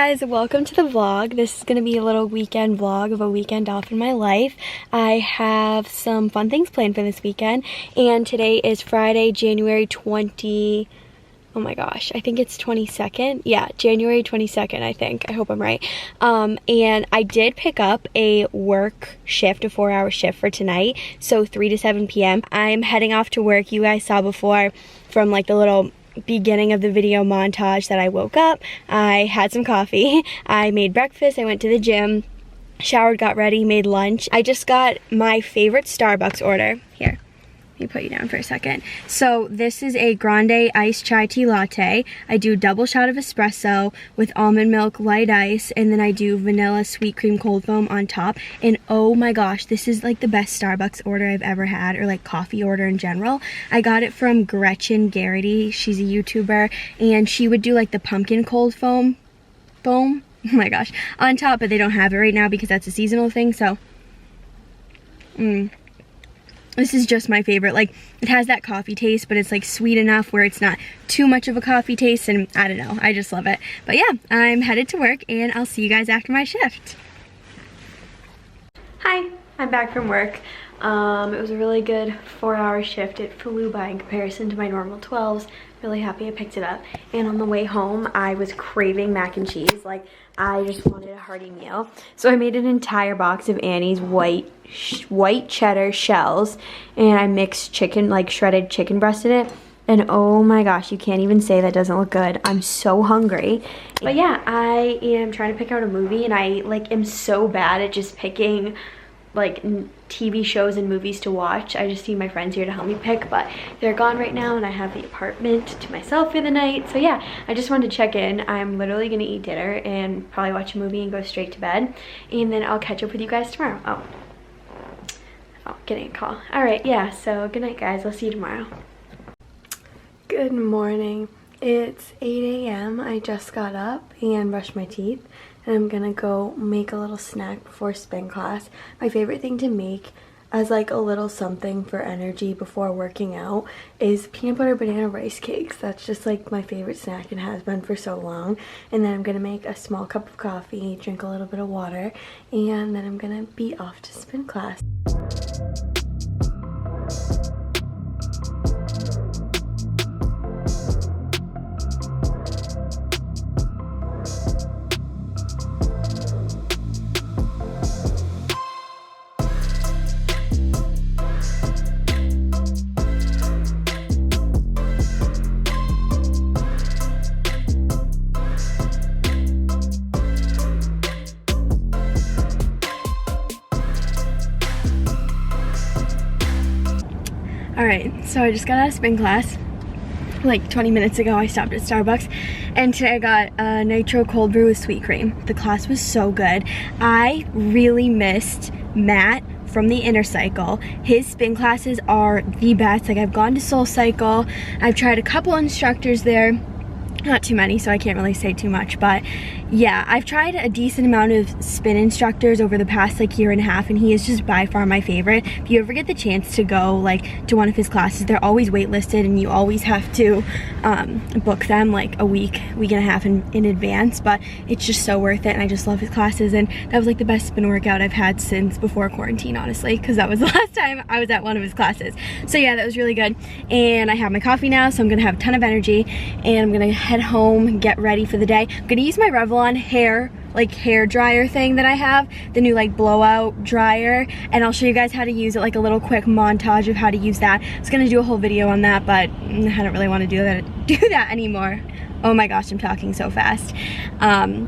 guys, welcome to the vlog. This is going to be a little weekend vlog of a weekend off in my life. I have some fun things planned for this weekend, and today is Friday, January 20, oh my gosh, I think it's 22nd. Yeah, January 22nd, I think. I hope I'm right. And I did pick up a work shift, a 4-hour shift for tonight, so 3 to 7 p.m. I'm heading off to work. You guys saw before from like the little beginning of the video montage that I woke up, I had some coffee, I made breakfast, I went to the gym, showered, got ready, made lunch. I just got my favorite Starbucks order. Here, let me put you down for a second. So this is a grande iced chai tea latte. I do double shot of espresso with almond milk, light ice, and then I do vanilla sweet cream cold foam on top. And oh my gosh, this is like the best Starbucks order I've ever had, or like coffee order in general. I got it from Gretchen Garrity. She's a YouTuber, and she would do like the pumpkin cold foam, oh my gosh, on top, but they don't have it right now because that's a seasonal thing, so this is just my favorite. Like, it has that coffee taste, but it's like sweet enough where it's not too much of a coffee taste, and I don't know, I just love it. But yeah, I'm headed to work, and I'll see you guys after my shift. Hi, I'm back from work. It was a really good 4-hour shift. It flew by in comparison to my normal 12s. Really happy I picked it up. And on the way home, I was craving mac and cheese. Like, I just wanted a hearty meal. So I made an entire box of Annie's white cheddar shells, and I mixed chicken, like shredded chicken breast in it. And oh my gosh, you can't even say that doesn't look good. I'm so hungry. But yeah, I am trying to pick out a movie, and I like am so bad at just picking like TV shows and movies to watch. I just need my friends here to help me pick, but they're gone right now, and I have the apartment to myself for the night. So yeah, I just wanted to check in. I'm literally gonna eat dinner and probably watch a movie and go straight to bed, and then I'll catch up with you guys tomorrow. Oh, getting a call. All right, yeah, so good night guys, I'll see you tomorrow. Good morning. It's 8 a.m. I just got up and brushed my teeth, and I'm gonna go make a little snack before spin class. My favorite thing to make as like a little something for energy before working out is peanut butter banana rice cakes. That's just like my favorite snack and has been for so long. And then I'm gonna make a small cup of coffee, drink a little bit of water, and then I'm gonna be off to spin class. Alright, so I just got out of spin class. Like 20 minutes ago, I stopped at Starbucks, and today I got a nitro cold brew with sweet cream. The class was so good. I really missed Matt from the Inner Cycle. His spin classes are the best. Like, I've gone to Soul Cycle, I've tried a couple instructors there. Not too many, so I can't really say too much, but yeah, I've tried a decent amount of spin instructors over the past like year and a half, and he is just by far my favorite. If you ever get the chance to go like to one of his classes, they're always waitlisted, and you always have to book them like a week and a half in advance, but it's just so worth it, and I just love his classes. And that was like the best spin workout I've had since before quarantine, honestly, because that was the last time I was at one of his classes. So yeah, that was really good, and I have my coffee now, so I'm gonna have a ton of energy, and I'm gonna head home, get ready for the day. I'm gonna use my Revlon hair dryer thing that I have, the new like blowout dryer, and I'll show you guys how to use it, like a little quick montage of how to use that. I was gonna do a whole video on that, but I don't really want to do that anymore. Oh my gosh, I'm talking so fast.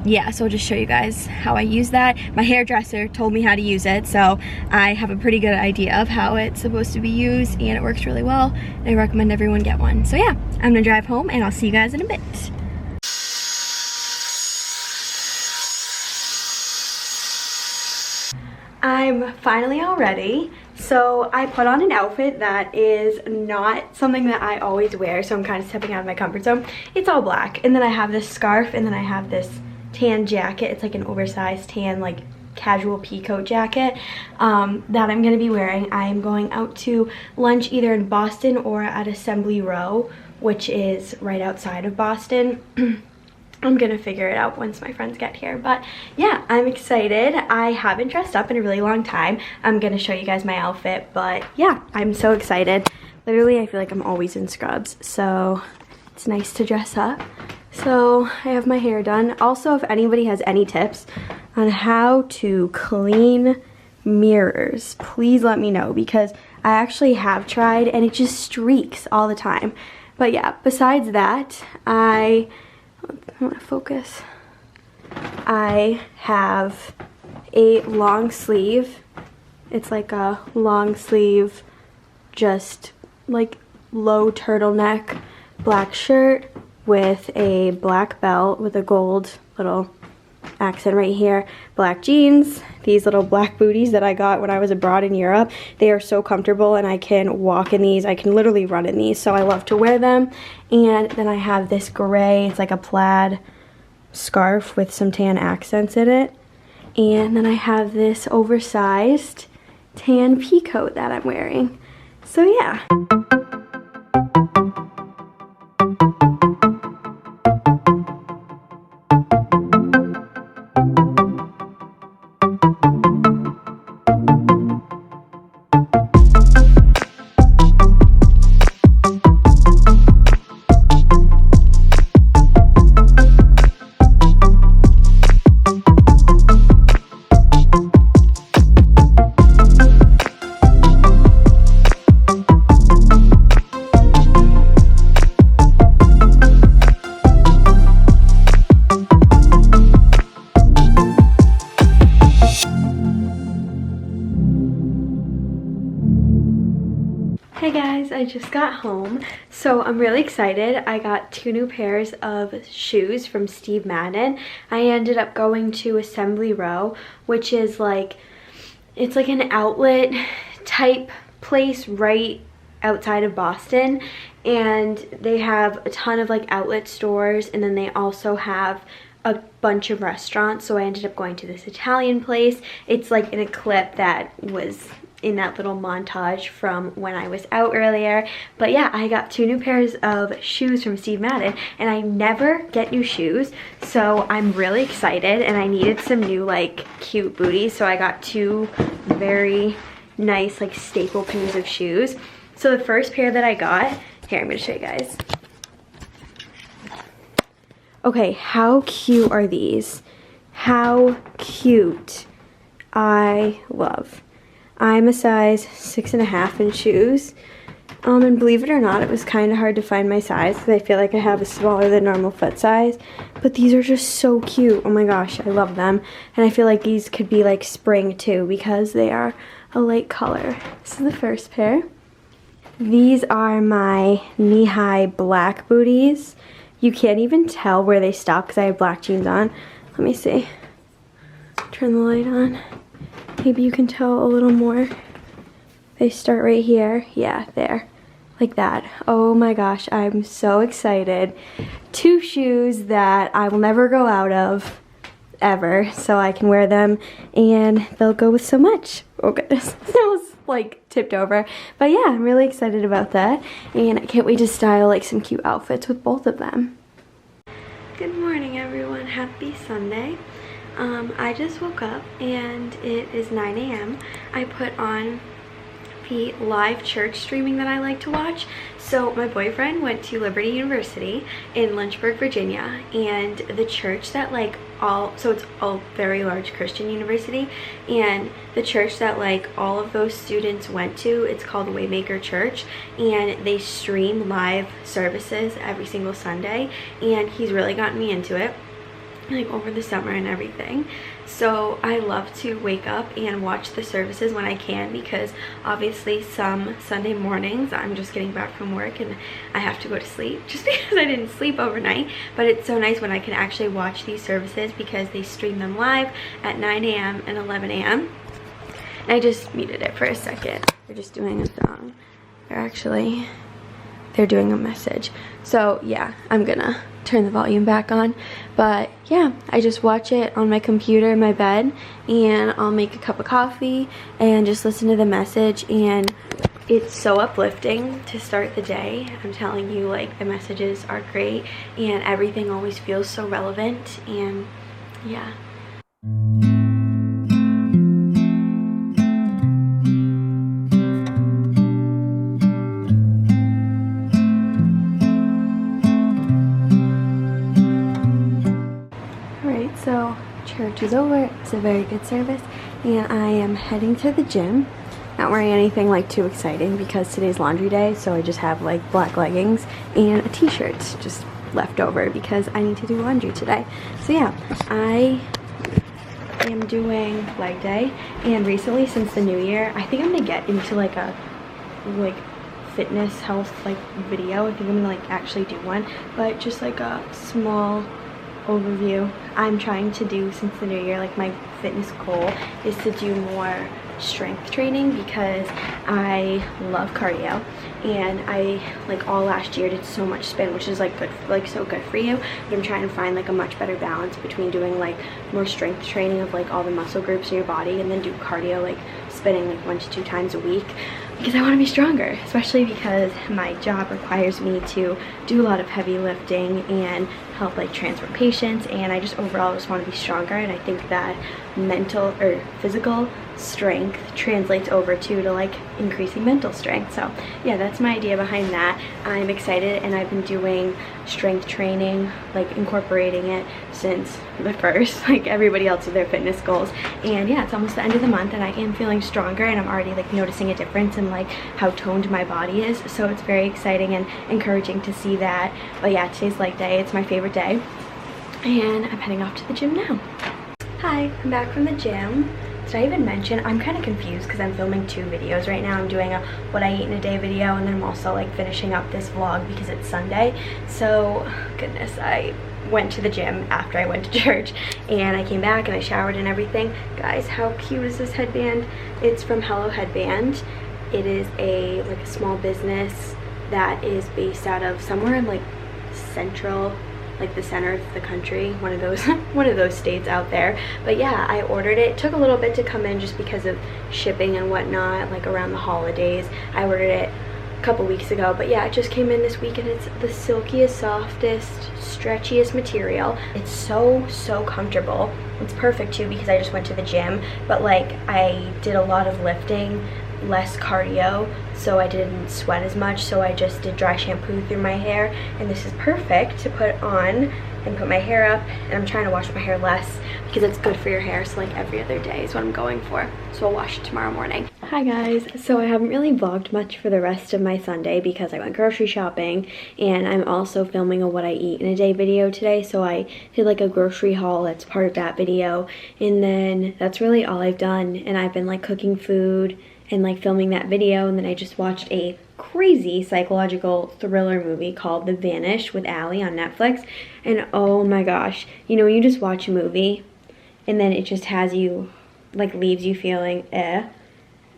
Yeah, so I'll just show you guys how I use that. My hairdresser told me how to use it, so I have a pretty good idea of how it's supposed to be used, and it works really well. And I recommend everyone get one. So yeah, I'm gonna drive home, and I'll see you guys in a bit. I'm finally all ready. So I put on an outfit that is not something that I always wear, so I'm kind of stepping out of my comfort zone. It's all black, and then I have this scarf, and then I have this tan jacket. It's like an oversized tan, like casual pea coat jacket that I'm gonna be wearing. I am going out to lunch either in Boston or at Assembly Row, which is right outside of Boston. I'm gonna figure it out once my friends get here. But yeah, I'm excited. I haven't dressed up in a really long time. I'm gonna show you guys my outfit, but yeah, I'm so excited. Literally, I feel like I'm always in scrubs, so it's nice to dress up. So I have my hair done. Also, if anybody has any tips on how to clean mirrors, please let me know, because I actually have tried and it just streaks all the time. But yeah, besides that, I want to focus. I have a long sleeve. It's like a long sleeve, just like low turtleneck black shirt with a black belt with a gold little accent right here, black jeans, these little black booties that I got when I was abroad in Europe. They are so comfortable and I can walk in these. I can literally run in these, so I love to wear them. And then I have this gray, it's like a plaid scarf with some tan accents in it. And then I have this oversized tan pea coat that I'm wearing. So yeah. Hey guys, I just got home, so I'm really excited. I got 2 new pairs of shoes from Steve Madden. I ended up going to Assembly Row, which is like, it's like an outlet type place right outside of Boston, and they have a ton of like outlet stores, and then they also have a bunch of restaurants. So I ended up going to this Italian place. It's like in a clip that was in that little montage from when I was out earlier. But yeah, I got 2 new pairs of shoes from Steve Madden, and I never get new shoes, so I'm really excited. And I needed some new like cute booties, so I got 2 very nice like staple pairs of shoes. So the first pair that I got, here, I'm gonna show you guys. Okay, how cute are these? How cute. I love. I'm a size 6.5 in shoes. And believe it or not, it was kind of hard to find my size because I feel like I have a smaller than normal foot size. But these are just so cute. Oh my gosh, I love them. And I feel like these could be like spring too because they are a light color. This is the first pair. These are my knee-high black booties. You can't even tell where they stop because I have black jeans on. Let me see. Turn the light on. Maybe you can tell a little more. They start right here. Yeah, there. Like that. Oh my gosh, I'm so excited. 2 shoes that I will never go out of ever, so I can wear them and they'll go with so much. Oh goodness, that was like tipped over. But yeah, I'm really excited about that, and I can't wait to style like some cute outfits with both of them. Good morning everyone, happy Sunday. I just woke up and it is 9 a.m. I put on the live church streaming that I like to watch. So my boyfriend went to Liberty University in Lynchburg, Virginia, and the church that like so it's a very large Christian university, and the church that like all of those students went to, it's called Waymaker Church, and they stream live services every single Sunday, and he's really gotten me into it like over the summer and everything. So I love to wake up and watch the services when I can, because obviously some Sunday mornings I'm just getting back from work and I have to go to sleep just because I didn't sleep overnight. But it's so nice when I can actually watch these services because they stream them live at 9 a.m. and 11 a.m. And I just muted it for a second. They're just doing a song. They're doing a message. So yeah, I'm gonna turn the volume back on. But yeah, I just watch it on my computer in my bed, and I'll make a cup of coffee and just listen to the message. And It's so uplifting to start the day. I'm telling you, like, the messages are great and everything always feels so relevant, and yeah. Alright, so church is over. It's a very good service and I am heading to the gym. Not wearing anything like too exciting because today's laundry day, so I just have like black leggings and a t-shirt just left over because I need to do laundry today. So yeah, I am doing leg day, and recently since the new year, I think I'm gonna get into like a fitness health like video. I think I'm gonna like actually do one, but just like a small overview. I'm trying to do, since the new year, like my fitness goal is to do more strength training because I love cardio, and I like all last year did so much spin, which is like good, like so good for you, but I'm trying to find like a much better balance between doing like more strength training of like all the muscle groups in your body and then do cardio, like spinning like 1 to 2 times a week, because I want to be stronger, especially because my job requires me to do a lot of heavy lifting and help like transport patients, and I just overall just want to be stronger. And I think that mental or physical strength translates over to like increasing mental strength. So yeah, that's my idea behind that. I'm excited, and I've been doing strength training, like incorporating it since the first, like everybody else with their fitness goals. And yeah, it's almost the end of the month and I am feeling stronger, and I'm already like noticing a difference in like how toned my body is, so it's very exciting and encouraging to see that. But yeah, today's leg day. It's my favorite day, and I'm heading off to the gym now. Hi, I'm back from the gym. Did I even mention, I'm kind of confused because I'm filming 2 videos right now. I'm doing a what I eat in a day video, and then I'm also like finishing up this vlog because it's Sunday. So goodness, I went to the gym after I went to church, and I came back and I showered and everything. Guys, how cute is this headband? It's from Hello Headband. It is a like a small business that is based out of somewhere in like central, like the center of the country, one of those states out there. But yeah, I ordered it. It took a little bit to come in just because of shipping and whatnot, like around the holidays. I ordered it a couple weeks ago, but yeah, it just came in this week, and it's the silkiest, softest, stretchiest material. It's so comfortable. It's perfect too because I just went to the gym, but like I did a lot of lifting, less cardio, so I didn't sweat as much, so I just did dry shampoo through my hair, and this is perfect to put on and put my hair up. And I'm trying to wash my hair less because it's good for your hair, so like every other day is what I'm going for, so I'll wash it tomorrow morning. Hi guys, so I haven't really vlogged much for the rest of my Sunday because I went grocery shopping, and I'm also filming a what I eat in a day video today, so I did like a grocery haul that's part of that video, and then that's really all I've done. And I've been like cooking food and like filming that video, and then I just watched a crazy psychological thriller movie called The Vanish with Allie on Netflix. And oh my gosh, you know when you just watch a movie and then it just has you, like leaves you feeling and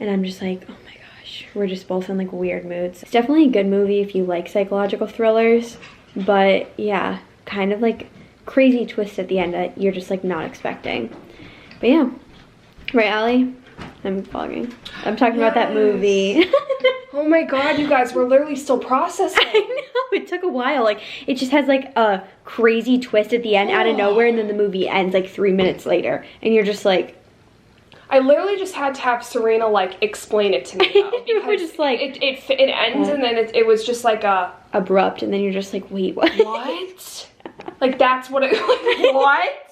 I'm just like, oh my gosh, we're just both in like weird moods. It's definitely a good movie if you like psychological thrillers, but yeah, kind of like crazy twist at the end that you're just like not expecting. But yeah, right Allie? I'm vlogging. I'm talking about that movie. Oh my god, you guys, we're literally still processing. I know, it took a while. Like, it just has like a crazy twist at the end out of nowhere, and then the movie ends like 3 minutes later. And you're just like... I literally just had to have Serena like explain it to me though. Because we're just like... It ends and then it was just like a... abrupt, and then you're just like, wait, what? What? Like that's what it... Like, what?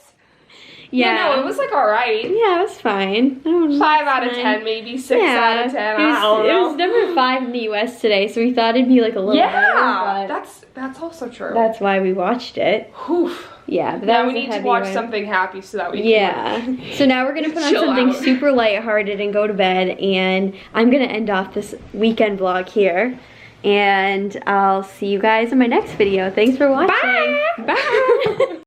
Yeah, no, it was like alright. Yeah, it was fine. 5 out of 10, maybe 6 out of 10. I don't know. It was number 5 in the US today, so we thought it'd be like a little better. Yeah, that's also true. That's why we watched it. Whew. Yeah, but now we need to watch something happy so that we can so now we're gonna put on something super lighthearted and go to bed, and I'm gonna end off this weekend vlog here, and I'll see you guys in my next video. Thanks for watching. Bye. Bye.